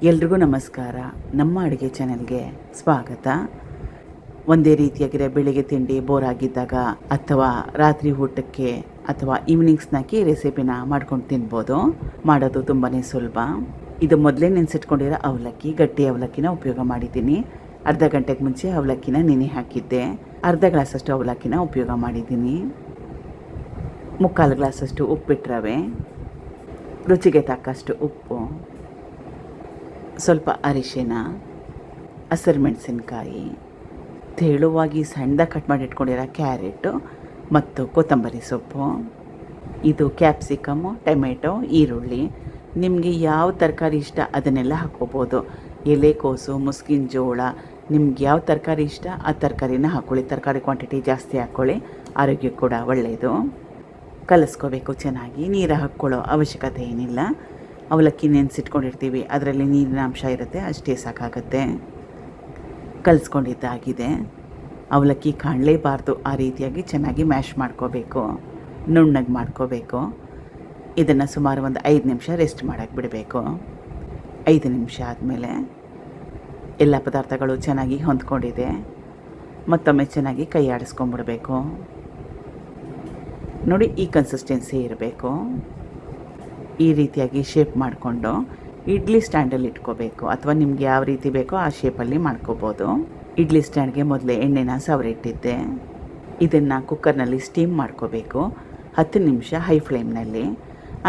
ಎಲ್ರಿಗೂ ನಮಸ್ಕಾರ. ನಮ್ಮ ಅಡುಗೆ ಚಾನೆಲ್ಗೆ ಸ್ವಾಗತ. ಒಂದೇ ರೀತಿಯಾಗಿರೋ ಬೆಳಿಗ್ಗೆ ತಿಂಡಿ ಬೋರ್ ಆಗಿದ್ದಾಗ ಅಥವಾ ರಾತ್ರಿ ಊಟಕ್ಕೆ ಅಥವಾ ಈವ್ನಿಂಗ್ ಸ್ನ್ಯಾಕಿ ರೆಸಿಪಿನ ಮಾಡ್ಕೊಂಡು ತಿನ್ಬೋದು. ಮಾಡೋದು ತುಂಬಾ ಸುಲಭ. ಇದು ಮೊದಲೇ ನೆನೆಸಿಟ್ಕೊಂಡಿರೋ ಅವಲಕ್ಕಿ, ಗಟ್ಟಿ ಅವಲಕ್ಕಿನ ಉಪಯೋಗ ಮಾಡಿದ್ದೀನಿ. ಅರ್ಧ ಗಂಟೆಗೆ ಮುಂಚೆ ಅವಲಕ್ಕಿನ ನೆನೆ ಹಾಕಿದ್ದೆ. ಅರ್ಧ ಗ್ಲಾಸಷ್ಟು ಅವಲಕ್ಕಿನ ಉಪಯೋಗ ಮಾಡಿದ್ದೀನಿ. 3/4 ಗ್ಲಾಸಷ್ಟು ಉಪ್ಪಿಟ್ಟು ರವೆ, ರುಚಿಗೆ ತಕ್ಕಷ್ಟು ಉಪ್ಪು, ಸ್ವಲ್ಪ ಅರಿಶಿನ, ಹಸಿರು ಮೆಣಸಿನ್ಕಾಯಿ, ತೆಳುವಾಗಿ ಸಣ್ಣದಾಗಿ ಕಟ್ ಮಾಡಿ ಇಟ್ಕೊಂಡಿರೋ ಕ್ಯಾರೆಟು ಮತ್ತು ಕೊತ್ತಂಬರಿ ಸೊಪ್ಪು, ಇದು ಕ್ಯಾಪ್ಸಿಕಮ್ಮು, ಟೊಮೆಟೊ, ಈರುಳ್ಳಿ. ನಿಮಗೆ ಯಾವ ತರಕಾರಿ ಇಷ್ಟ ಅದನ್ನೆಲ್ಲ ಹಾಕ್ಕೋಬೋದು. ಎಲೆಕೋಸು, ಮುಸ್ಕಿನ ಜೋಳ, ನಿಮ್ಗೆ ಯಾವ ತರಕಾರಿ ಇಷ್ಟ ಆ ತರಕಾರಿನ ಹಾಕ್ಕೊಳ್ಳಿ. ತರಕಾರಿ ಕ್ವಾಂಟಿಟಿ ಜಾಸ್ತಿ ಹಾಕ್ಕೊಳ್ಳಿ, ಆರೋಗ್ಯಕ್ಕೆ ಕೂಡ ಒಳ್ಳೆಯದು. ಕಲಿಸ್ಕೋಬೇಕು ಚೆನ್ನಾಗಿ. ನೀರು ಹಾಕ್ಕೊಳ್ಳೋ ಅವಶ್ಯಕತೆ ಏನಿಲ್ಲ. ಅವಲಕ್ಕಿ ನೆನೆಸಿಟ್ಕೊಂಡಿರ್ತೀವಿ, ಅದರಲ್ಲಿ ನೀರಿನ ಅಂಶ ಇರುತ್ತೆ, ಅಷ್ಟೇ ಸಾಕಾಗುತ್ತೆ. ಕಲಿಸ್ಕೊಂಡಿದ್ದಾಗಿದೆ. ಅವಲಕ್ಕಿ ಕಾಣಲೇಬಾರ್ದು, ಆ ರೀತಿಯಾಗಿ ಚೆನ್ನಾಗಿ ಮ್ಯಾಶ್ ಮಾಡ್ಕೋಬೇಕು, ನುಣ್ಣಗೆ ಮಾಡ್ಕೋಬೇಕು. ಇದನ್ನು ಸುಮಾರು ಒಂದು 5 ನಿಮಿಷ ರೆಸ್ಟ್ ಮಾಡೋಕ್ಕೆ ಬಿಡಬೇಕು. 5 ನಿಮಿಷ ಆದಮೇಲೆ ಎಲ್ಲ ಪದಾರ್ಥಗಳು ಚೆನ್ನಾಗಿ ಹೊಂದ್ಕೊಂಡಿದೆ. ಮತ್ತೊಮ್ಮೆ ಚೆನ್ನಾಗಿ ಕೈ ಆಡಿಸ್ಕೊಂಬಿಡ್ಬೇಕು. ನೋಡಿ, ಈ ಕನ್ಸಿಸ್ಟೆನ್ಸಿ ಇರಬೇಕು. ಈ ರೀತಿಯಾಗಿ ಶೇಪ್ ಮಾಡಿಕೊಂಡು ಇಡ್ಲಿ ಸ್ಟ್ಯಾಂಡಲ್ಲಿ ಇಟ್ಕೋಬೇಕು, ಅಥವಾ ನಿಮ್ಗೆ ಯಾವ ರೀತಿ ಬೇಕೋ ಆ ಶೇಪಲ್ಲಿ ಮಾಡ್ಕೋಬೋದು. ಇಡ್ಲಿ ಸ್ಟ್ಯಾಂಡ್ಗೆ ಮೊದಲೇ ಎಣ್ಣೆನ ಸವರಿಟ್ಟಿದ್ದೆ. ಇದನ್ನು ಕುಕ್ಕರ್ನಲ್ಲಿ ಸ್ಟೀಮ್ ಮಾಡ್ಕೋಬೇಕು 10 ನಿಮಿಷ ಹೈ ಫ್ಲೇಮ್ನಲ್ಲಿ.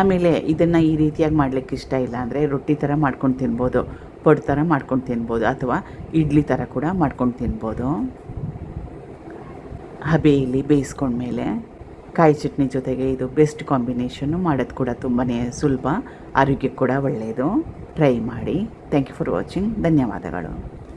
ಆಮೇಲೆ ಇದನ್ನು ಈ ರೀತಿಯಾಗಿ ಮಾಡಲಿಕ್ಕೆ ಇಷ್ಟ ಇಲ್ಲ ಅಂದರೆ ರೊಟ್ಟಿ ಥರ ಮಾಡ್ಕೊಂಡು ತಿನ್ಬೋದು, ಪೊಡ್ ಥರ ಮಾಡ್ಕೊಂಡು ತಿನ್ಬೋದು, ಅಥವಾ ಇಡ್ಲಿ ಥರ ಕೂಡ ಮಾಡ್ಕೊಂಡು ತಿನ್ಬೋದು. ಹಬೆಯಲ್ಲಿ ಬೇಯಿಸ್ಕೊಂಡ್ಮೇಲೆ ಕಾಯಿ ಚಟ್ನಿ ಜೊತೆಗೆ ಇದು ಬೆಸ್ಟ್ ಕಾಂಬಿನೇಷನ್ನು. ಮಾಡೋದು ಕೂಡ ತುಂಬಾ ಸುಲಭ, ಆರೋಗ್ಯಕ್ಕೆ ಕೂಡ ಒಳ್ಳೆಯದು. ಟ್ರೈ ಮಾಡಿ. Thank you for watching. ಧನ್ಯವಾದಗಳು.